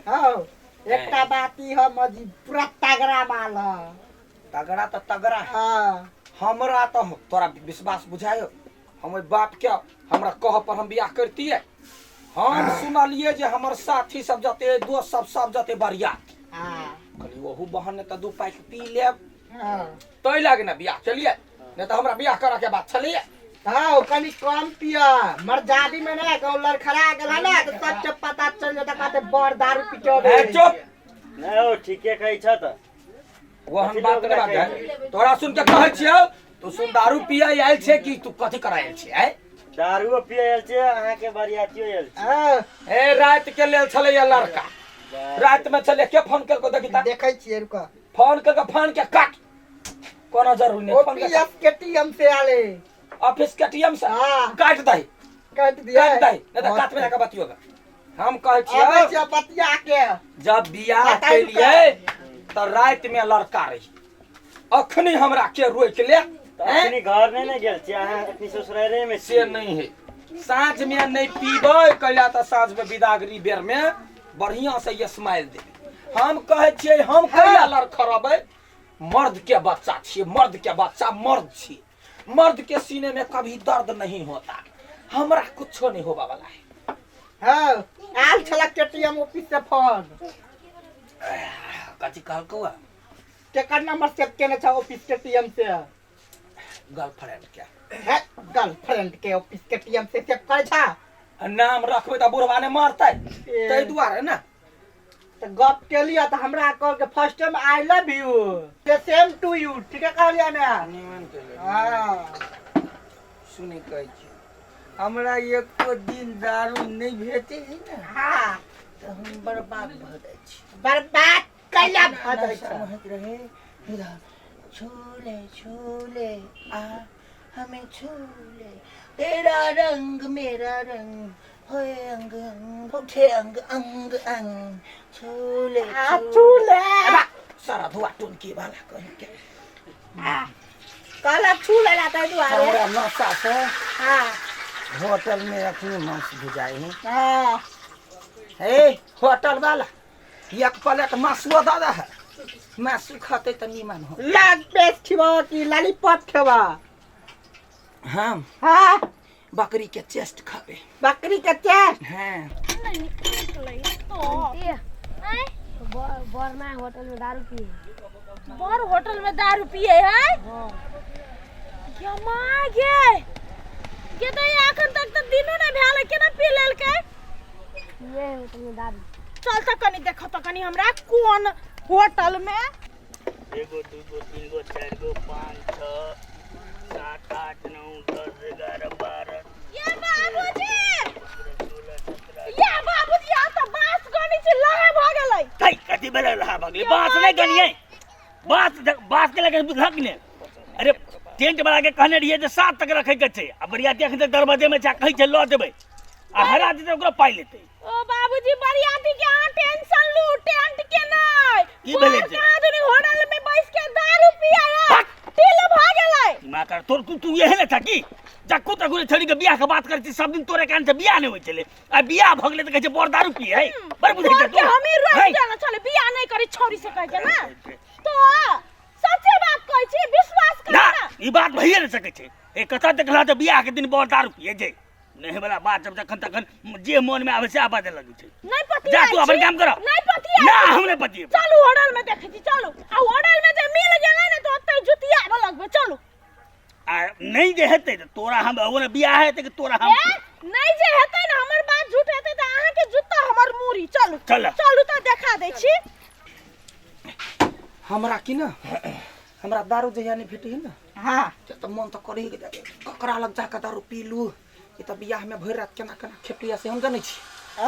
हां एकटा बाती हम जी पूरा तगड़ा माल ह तगड़ा तो तगड़ा है। हां हमरा तो तोरा विश्वास बुझायो हम बाप के हमरा कह पर हम बियाह करती है। हम सुनलिए जे हमर साथी सब जते दोस्त सब जते बढ़िया हां कहली ओहू बहन ने तो दू पैक पी लेब हां तै लागे ना बियाह चलिए नहीं तो हमरा बियाह करा के बात चलिए। हां कनी कम पिया मर्जादी में ना को लड़खड़ा गेल है ना तो सब पता चल जाता कहते बड़ दारू पिटो ए चुप नहीं हो ठीके कहै छ त वहन बात ने बात है तोरा सुन के कहै छियौ तू सुन दारू पिया आयल छे कि तू कथि करायल छे है दारू पिए आयल छे अहाँ के बरियातियो आयल छे। ए रात के लेल छले या लड़का रात में चले के फोन करको देखिता देखै छियै रुका फोन करके फोन के काट कोनो जरूरी नहीं फोन के ओपीएस के टीएम से आले ऑफिस के टीएम से हां काट दही काट दिया काट दही नहीं तो काट में जाकर बतियोगा हम कहै आबै छियै छै बतिया के जब बियाह के लिए तो रात में लड़का रही अखनी हमरा के रोक ले अपनी घर नहीं गेल छी अहाँ अपनी ससुरारे में से नहीं है साँझ में नहीं पीबै कैला तो साँझ में विदागरी बेर में बढ़िया से ये स्माइल दे हम कहे छियै हम कैला लड़खड़बै मर्द के बच्चा छियै मर्द के बच्चा मर्द छियै मर्द के सीने में कभी दर्द नहीं होता हमरा कुछो नहीं होबा वाला है। हां आल छला के टीएम ऑफिस से फोन कथी कहलकौ केकर नंबर सेव केने छ ऑफिस के टीएम से गर्लफ्रेंड के है गर्लफ्रेंड के ऑफिस के टीएम से सेव करे छ नाम रखबै त बुढ़वा ने मारतै तै दुआरे ना तो गप के लिया तो हमरा कह के first time I love you the same to you ठीक है कहलिया ना निमन के ले हां सुनी कहै छी हमरा एको दिन दारू नहीं भेटे है ना हां तो हम बर्बाद भ जाइ छी बर्बाद कैला भ जाइ छ समझ रहे इधर छोले छोले आ हमें छोले तेरा रंग मेरा रंग होए अंग अंग उठे अंग अंग अंग छोले छूले सारा धुआ टुनकी वाला कहीं के कला छूले लाता दुआरे हमरा नशा से हां होटल में अपनी मांस भिजाई है हां हे होटल वाला एक प्लेट मासुआ दादा है मासु खाते त निमन हो लाग पेस्ट खिबा कि लॉलीपॉप खिबा हम हां बकरी के चेस्ट खाबे बकरी के चेस्ट हां बर में होटल में दारू पिए बर होटल में दारू पिए है क्या मां के तो अखन तक तो दिनो ने भेल केना पी लेल के ये होटल में दारू चल त कनी देखो त कनी हमरा कोन होटल में एगो दूगो तीनगो चारगो 5 6 7 8 9 10 11 12 ये बाबूजी आ तो बास गनी से लहे भ गेलै कई कथी बेला रहा भगली बात नहीं गनिए बात के लगे बुझक ने अरे टेंट वाला के कहने रहिए जे 7 तक रखे के छै आ बरियाती अखन तक दरवाजे में जा कहि छै ल देबै आ हरा देते ओकरा पाई लेते ओ बाबूजी बरियाती के आ टेंशन लू टेंट के नहीं की भेलै से आदमी होटल में बैठ के दारू पिया है ढील भ गेलै दिमाग कर तोर तू यही न था की जक्कू तक छड़ी के बियाह के बात करती सब दिन तोरे कान से बियाह नहीं होय चले आ बियाह भगले त कहे छै बोर दारू पिए है बर बुझे छै तो हमी रोज जाना चले बियाह नहीं करी छोरी से कह के ना तो सच्चे बात कहै छी विश्वास कर ना ना ई बात भइए न सकै छै ए कथा देखला त बियाह के दिन बोर दारू पिए जे नहीं वाला बात जब तक तक जे मन में आवे से आबा दे लगे छै नहीं पति जा तू अपन काम करो नहीं पति ना हमने पति चलू होटल में देखे छी चलू आ होटल में जे मिल गेलै ना तो ओतै जुतिया में लगबे चलू आ नहीं जे हेतै त तोरा हम ओने बियाह हेतै कि तोरा हम नहीं जे हेतै ना हमर बात झूठ हेतै त अहाँ के जुत्ता हमर मूरी चलू चल चलू त देखा दै छी हमरा की ना हमरा दारू जहिया नहीं भेटे है ना हां त मन त करे ककरा लग जाके दारू पी लू ये त बियाह में भर रात केना केना खेपिया से हम जानै छी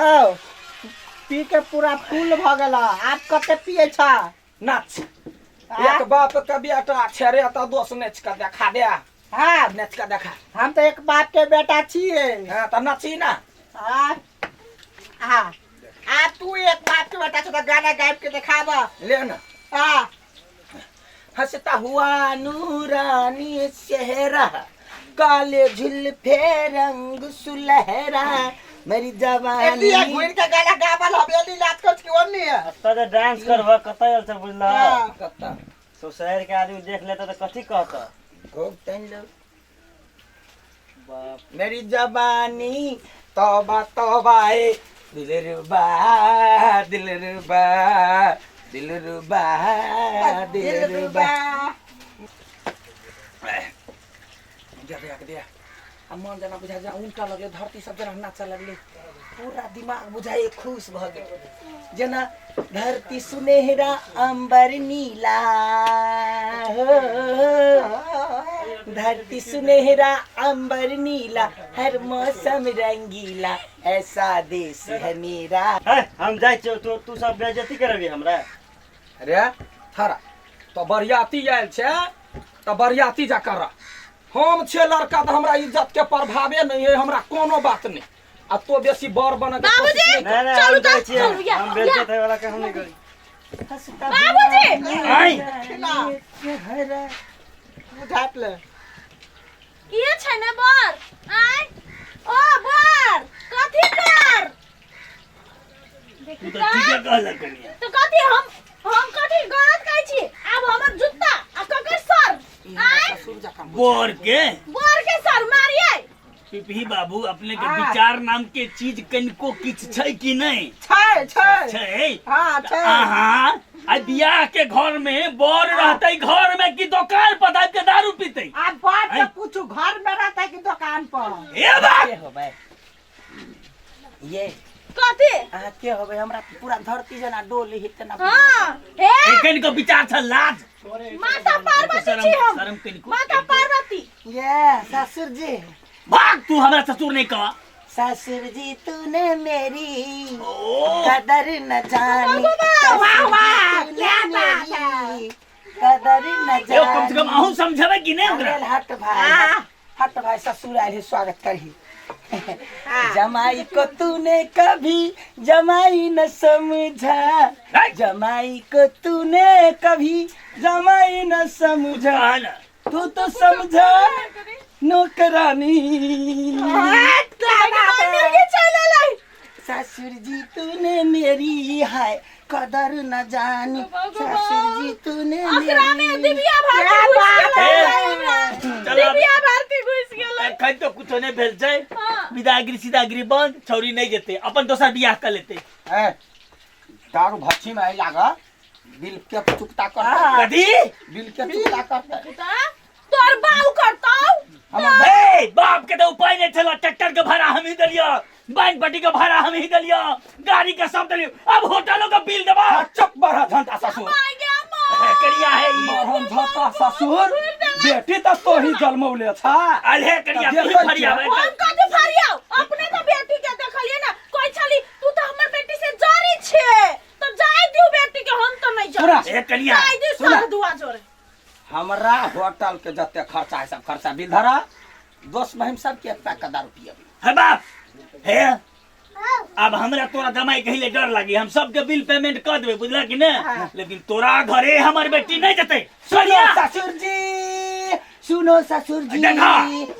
ओ पी के पूरा फूल भ गेला आप कते पिए छ नाच एक बाप के बेटा छेरे त दोस नाच के देखा दे हां नाच के देखा हम तो एक बाप के बेटा छिए हां त नाची ना हां हां आ तू एक बाप के बेटा छ त गाना गायब के दिखावा ले ना हां हंसता हुआ नूरानी चेहरा काले झुल्फे रंग सुलहरा मेरी एती जवानी एक घुइन के गाना गावल हवेली लात के ओन नहीं है अत्ता जे डांस करबा कतै अलसे बुझला कत्ता तो शहर के आदमी देख लेता तो कथी कहता खूब तन लो बाप मेरी जवानी तौबा तौबा ए दिलरुबा दिलरुबा दिलरुबा दिलरुबा दिया अब मन जना बुझा जा उनका लगे धरती सब जना नाचा लगले पूरा दिमाग बुझाए खुश भ गेल जना धरती सुनहरा अंबर नीला हो, धरती सुनहरा अंबर नीला हर मौसम रंगीला ऐसा देश है मेरा। है हम जाय छौ तो तू सब बेइज्जती करबी हमरा अरे थारा तो बरियाती आयल छे तो बरियाती जा कर हम छे लड़का तो हमरा इज्जत के प्रभावे नहीं है हमरा कोनो बात नहीं आ तो बेसी बर बन के कोशिश नहीं कर। नहीं चलू हम जाय तो, छी चलू, या, हम बेइज्जत है वाला काम नहीं करी बाबूजी आई बुझात ले ये छै ने बर आय ओ बर कथी कर तू देखी तो त ठीके कहलक कनिया तो कथी हम कथी गलत कहै छी अब हमर जूता आ ककर सर आय ससुर जका बोर के बर के सर मारिए पिपही बाबू अपने के विचार नाम के चीज कनिको किछ छै कि नहीं छै छै छै हां छै अहाँ आ बियाह के घर में बोर रहते घर में कि दुकान पर दाब के दारू पीते आप बात से पूछू घर में रहता है कि दुकान पर ए बात के होबै ये कथी अहाँ के होबै हमरा पूरा धरती जना डोल हित ना हां ए कनिको विचार छ लाज माता पार्वती शरम छी हम शरम कनिको माता पार्वती ये ससुर जी भाग तू हमरा ससुर नहीं कह ससुर जी तूने मेरी ओ कदर न जानी वाह वाह तूने क्या बात है मेरी कदर न यो कम से कम जानी अहू समझबे कि नहीं ओकरा अरे हट भाई ससुर आए स्वागत करही जमाई को तूने कभी जमाई न समझा जमाई को तूने कभी जमाई न समझा कहना तू तो समझा नौकरानी ये चले लाई ससुर जी तूने मेरी है कदर न जानी ससुर जी तूने अखरा में मेरी दिव्या भारती चल दिव्या भारती घुस गेलै कहीं तो कुछ नहीं भेल जाए हाँ। विदागिरी सीधागिरी बंद छौरी नहीं जेते अपन दोसर बियाह कर लेते दारू भच्छी में लागा बिल के चुकता कर कथी बिल के चुकता करते बेटा तोर बाऊ करतौ ए बाप के तो उपाय नहीं चला ट्रैक्टर के भाड़ा हम ही दलियो बैंक पट्टी के भाड़ा हम ही दलियो गाड़ी का सब दलियो अब होटलों का बिल देबा चुप बड़ा झंटा ससुर आ गया करिया है ई हम झंटा ससुर बेटी तो तो ही जन्मौले छा अल्हे करिया देखै तू छियै। फरिया हम कथी फरियाउ अपने तो बेटी के देखलिए ना कोई छली तू तो हमर बेटी से जारी छे तो जाय दियो बेटी के हम तो नहीं सुना। जाय ए करिया जाय दियो सुना। सब दुआ जोरे हमरा होटल के जते खर्चा है सब खर्चा बिल धरा दोस्त बहन सब के पैक का दारू पिए है बाप है अब हमरा तोरा दमाई कहिले डर लागी हम सबके बिल पेमेंट कर देबे बुझला कि नहीं लेकिन तोरा घरे हमर बेटी नहीं जते सुनो सुनिया ससुर जी सुनो ससुर जी देखा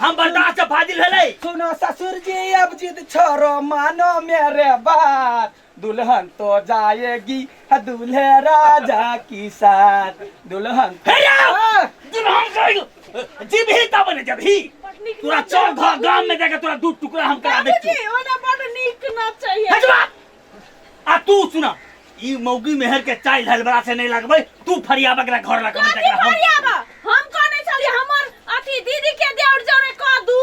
हम बर्दाश्त से फाजिल है सुनो ससुर जी अब जिद छोड़ो मानो मेरे बात दुल्हन तो जाएगी दूल्हे राजा की साथ दुल्हन हे यार दुल्हन कहियो जब ही तब ने जब ही तोरा चौक गांव में जाके तोरा दू टुकड़ा हम करा दे बाबूजी ओना बड़ नीक ना चाहिए हटवा आ तू सुना ई मौगी मेहर के चाइल हलबरा से नहीं लगबै तू फरिया बकरा घर लगा में कथी तकरा हम फरियाबा हम कहने चली हमर अथी दीदी के देवर जोरे कह दू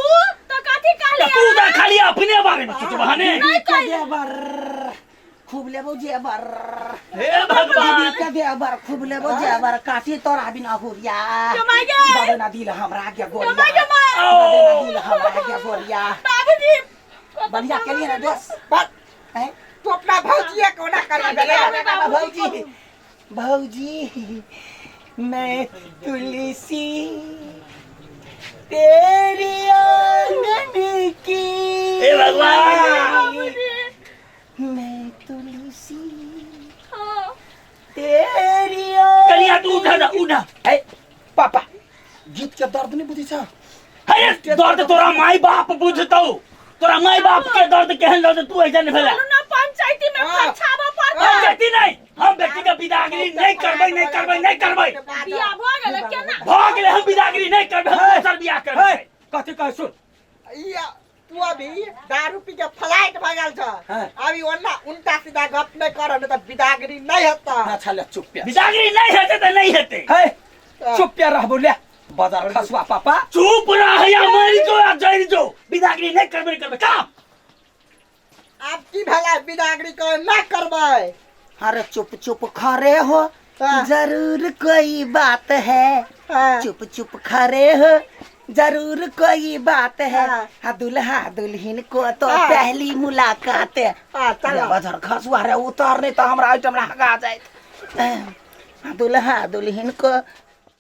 तो कथी कहली तू तो खाली अपने बारे में सोच बहाने नहीं कहली देवर खूब लेबो जेबर हे भगवान दीदी के देवर खूब लेबो जेबर काटी तोरा बिना हुरिया जमाई गे बाबे ना दिल हमरा के गोरिया जमाई जमाई बाबे ना दिल हमरा के गोरिया बाबूजी बढ़िया के लिए ना दोस्त बात है तू अपना भौजिया को ना कर भौजी भौजी मैं तुलसी तेरी आंगन की हे भगवान बाबूजी मैं तुलसी हां तेरी कलिया तू उठा ना उठा है पापा गीत के दर्द नहीं बुझी छ अरे दर्द तोरा माई बाप बुझतौ तोरा माई बाप के दर्द केहन रहते तू ऐसा नहीं भेला बोलू ना पंचायती में हाँ। खर्चावा पड़ता पंचायती नहीं हम बेटी का विदागरी नहीं करबै नहीं करबै नहीं करबै बियाह भ गेल केना भाग ले हम विदागरी नहीं करबै हम दोसर बियाह करबै हे, कथी कह सुन तू अभी दारू पी के फ्लाइट भगल छ हाँ। अभी ओन्ना उल्टा सीधा गप नहीं कर न त बिदागरी नहीं होता अच्छा ले चुप पे विदागरी नहीं हेते तो नहीं हेते हे चुप पे रहबो ले बाजार खसवा पापा चुप रह या मरी जो या जरी जो विदागरी नहीं करबै नहीं करबै का अब की भला बिदागरी को ना करबै अरे चुप चुप खड़े हो हाँ। जरूर कोई बात है हाँ। चुप चुप खड़े हो जरूर कोई बात है हाँ। हाँ, दुल्हा दुल्हन को तो हाँ। पहली मुलाकात है हां चलो बाजार खसुआ रे उतारने तो हमरा आइटम लगा जाए हाँ, दुल्हा दुल्हन को